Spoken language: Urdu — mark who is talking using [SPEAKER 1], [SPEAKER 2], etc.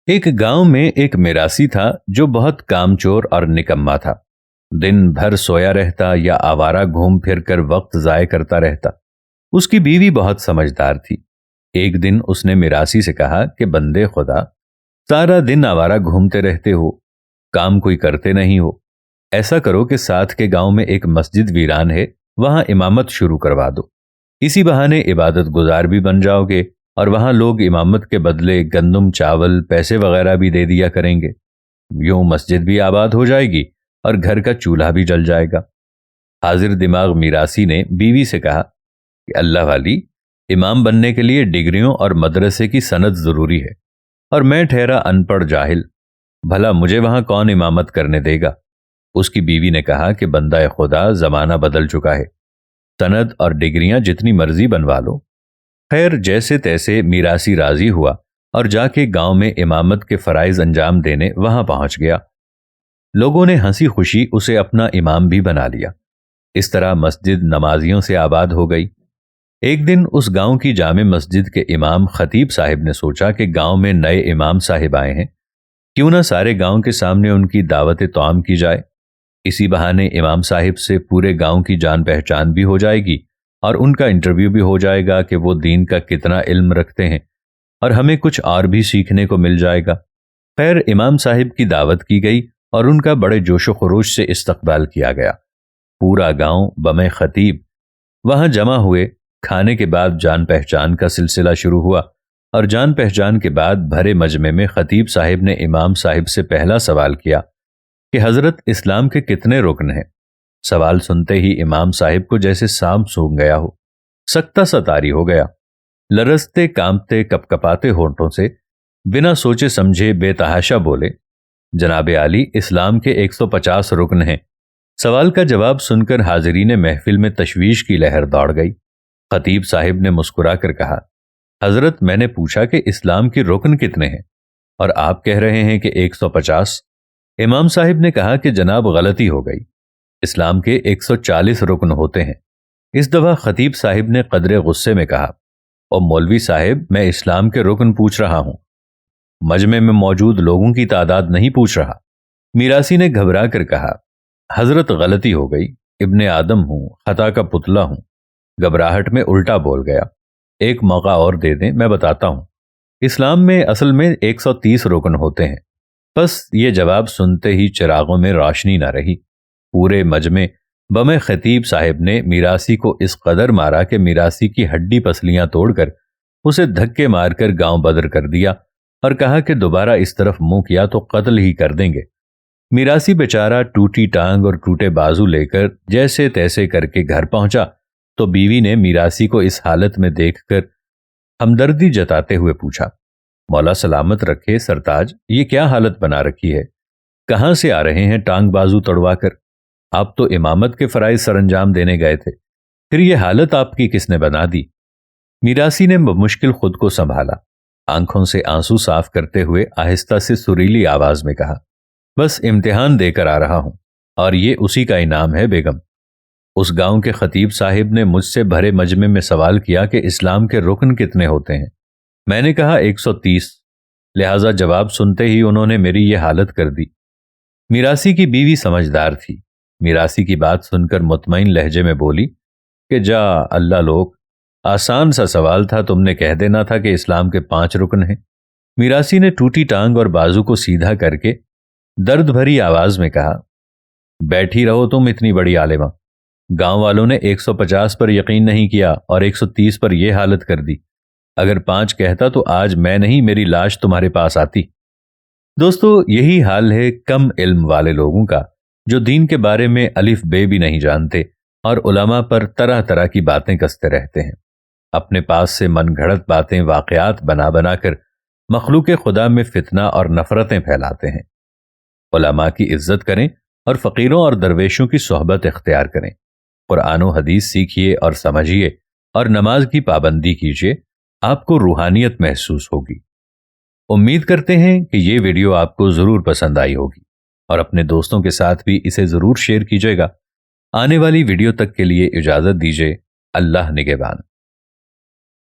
[SPEAKER 1] ایک گاؤں میں ایک میراثی تھا جو بہت کامچور اور نکما تھا۔ دن بھر سویا رہتا یا آوارہ گھوم پھر کر وقت ضائع کرتا رہتا۔ اس کی بیوی بہت سمجھدار تھی۔ ایک دن اس نے میراثی سے کہا کہ بندے خدا، سارا دن آوارہ گھومتے رہتے ہو، کام کوئی کرتے نہیں ہو، ایسا کرو کہ ساتھ کے گاؤں میں ایک مسجد ویران ہے، وہاں امامت شروع کروا دو۔ اسی بہانے عبادت گزار بھی بن جاؤ گے اور وہاں لوگ امامت کے بدلے گندم، چاول، پیسے وغیرہ بھی دے دیا کریں گے۔ یوں مسجد بھی آباد ہو جائے گی اور گھر کا چولہا بھی جل جائے گا۔ حاضر دماغ میراثی نے بیوی سے کہا کہ اللہ والی، امام بننے کے لیے ڈگریوں اور مدرسے کی سند ضروری ہے، اور میں ٹھہرا ان پڑھ جاہل، بھلا مجھے وہاں کون امامت کرنے دے گا؟ اس کی بیوی نے کہا کہ بندہ خدا، زمانہ بدل چکا ہے، سند اور ڈگریاں جتنی مرضی بنوا لو۔ خیر، جیسے تیسے میراثی راضی ہوا اور جا کے گاؤں میں امامت کے فرائض انجام دینے وہاں پہنچ گیا۔ لوگوں نے ہنسی خوشی اسے اپنا امام بھی بنا لیا۔ اس طرح مسجد نمازیوں سے آباد ہو گئی۔ ایک دن اس گاؤں کی جامع مسجد کے امام خطیب صاحب نے سوچا کہ گاؤں میں نئے امام صاحب آئے ہیں، کیوں نہ سارے گاؤں کے سامنے ان کی دعوت طعام کی جائے۔ اسی بہانے امام صاحب سے پورے گاؤں کی جان پہچان بھی ہو جائے گی اور ان کا انٹرویو بھی ہو جائے گا کہ وہ دین کا کتنا علم رکھتے ہیں، اور ہمیں کچھ اور بھی سیکھنے کو مل جائے گا۔ خیر، امام صاحب کی دعوت کی گئی اور ان کا بڑے جوش و خروش سے استقبال کیا گیا۔ پورا گاؤں بم خطیب وہاں جمع ہوئے۔ کھانے کے بعد جان پہچان کا سلسلہ شروع ہوا، اور جان پہچان کے بعد بھرے مجمع میں خطیب صاحب نے امام صاحب سے پہلا سوال کیا کہ حضرت، اسلام کے کتنے رکن ہیں؟ سوال سنتے ہی امام صاحب کو جیسے سانپ سونگھ گیا ہو، سکتہ سا طاری ہو گیا۔ لرزتے کانپتے کپکپاتے ہونٹوں سے بنا سوچے سمجھے بے تحاشا بولے، جناب عالی، اسلام کے 150 رکن ہیں۔ سوال کا جواب سن کر حاضرین محفل میں تشویش کی لہر دوڑ گئی۔ خطیب صاحب نے مسکرا کر کہا، حضرت، میں نے پوچھا کہ اسلام کے رکن کتنے ہیں اور آپ کہہ رہے ہیں کہ 150۔ امام صاحب نے کہا کہ جناب، غلطی ہو گئی، اسلام کے 140 رکن ہوتے ہیں۔ اس دفعہ خطیب صاحب نے قدرے غصے میں کہا، او مولوی صاحب، میں اسلام کے رکن پوچھ رہا ہوں، مجمع میں موجود لوگوں کی تعداد نہیں پوچھ رہا۔ میراثی نے گھبرا کر کہا، حضرت، غلطی ہو گئی، ابن آدم ہوں، خطا کا پتلا ہوں۔ گھبراہٹ میں الٹا بول گیا، ایک موقع اور دے دیں، میں بتاتا ہوں۔ اسلام میں اصل میں 130 رکن ہوتے ہیں۔ بس یہ جواب سنتے ہی چراغوں میں روشنی نہ رہی۔ پورے مجمع بم خطیب صاحب نے میراثی کو اس قدر مارا کہ میراثی کی ہڈی پسلیاں توڑ کر اسے دھکے مار کر گاؤں بدر کر دیا، اور کہا کہ دوبارہ اس طرف منہ کیا تو قتل ہی کر دیں گے۔ میراثی بیچارہ ٹوٹی ٹانگ اور ٹوٹے بازو لے کر جیسے تیسے کر کے گھر پہنچا تو بیوی نے میراثی کو اس حالت میں دیکھ کر ہمدردی جتاتے ہوئے پوچھا، مولا سلامت رکھے سرتاج، یہ کیا حالت بنا رکھی ہے؟ کہاں سے آ رہے ہیں ٹانگ بازو توڑوا کر؟ آپ تو امامت کے فرائض سر انجام دینے گئے تھے، پھر یہ حالت آپ کی کس نے بنا دی؟ میراثی نے بمشکل خود کو سنبھالا، آنکھوں سے آنسو صاف کرتے ہوئے آہستہ سے سریلی آواز میں کہا، بس امتحان دے کر آ رہا ہوں، اور یہ اسی کا انعام ہے بیگم۔ اس گاؤں کے خطیب صاحب نے مجھ سے بھرے مجمع میں سوال کیا کہ اسلام کے رکن کتنے ہوتے ہیں۔ میں نے کہا 130، لہذا جواب سنتے ہی انہوں نے میری یہ حالت کر دی۔ میراثی کی بیوی سمجھدار تھی۔ میراثی کی بات سن کر مطمئن لہجے میں بولی کہ جا اللہ لوگ، آسان سا سوال تھا، تم نے کہہ دینا تھا کہ اسلام کے 5 رکن ہیں۔ میراثی نے ٹوٹی ٹانگ اور بازو کو سیدھا کر کے درد بھری آواز میں کہا، بیٹھی رہو تم اتنی بڑی عالمہ، گاؤں والوں نے 150 پر یقین نہیں کیا اور 130 پر یہ حالت کر دی۔ اگر 5 کہتا تو آج میں نہیں، میری لاش تمہارے پاس آتی۔ دوستو، یہی حال ہے کم علم والے لوگوں کا، جو دین کے بارے میں الف بے بھی نہیں جانتے اور علماء پر طرح طرح کی باتیں کستے رہتے ہیں۔ اپنے پاس سے من گھڑت باتیں، واقعات بنا بنا کر مخلوق خدا میں فتنہ اور نفرتیں پھیلاتے ہیں۔ علماء کی عزت کریں اور فقیروں اور درویشوں کی صحبت اختیار کریں۔ قرآن و حدیث سیکھیے اور سمجھیے، اور نماز کی پابندی کیجیے، آپ کو روحانیت محسوس ہوگی۔ امید کرتے ہیں کہ یہ ویڈیو آپ کو ضرور پسند آئی ہوگی، اور اپنے دوستوں کے ساتھ بھی اسے ضرور شیئر کیجیے گا۔ آنے والی ویڈیو تک کے لیے اجازت دیجیے۔ اللہ نگہبان۔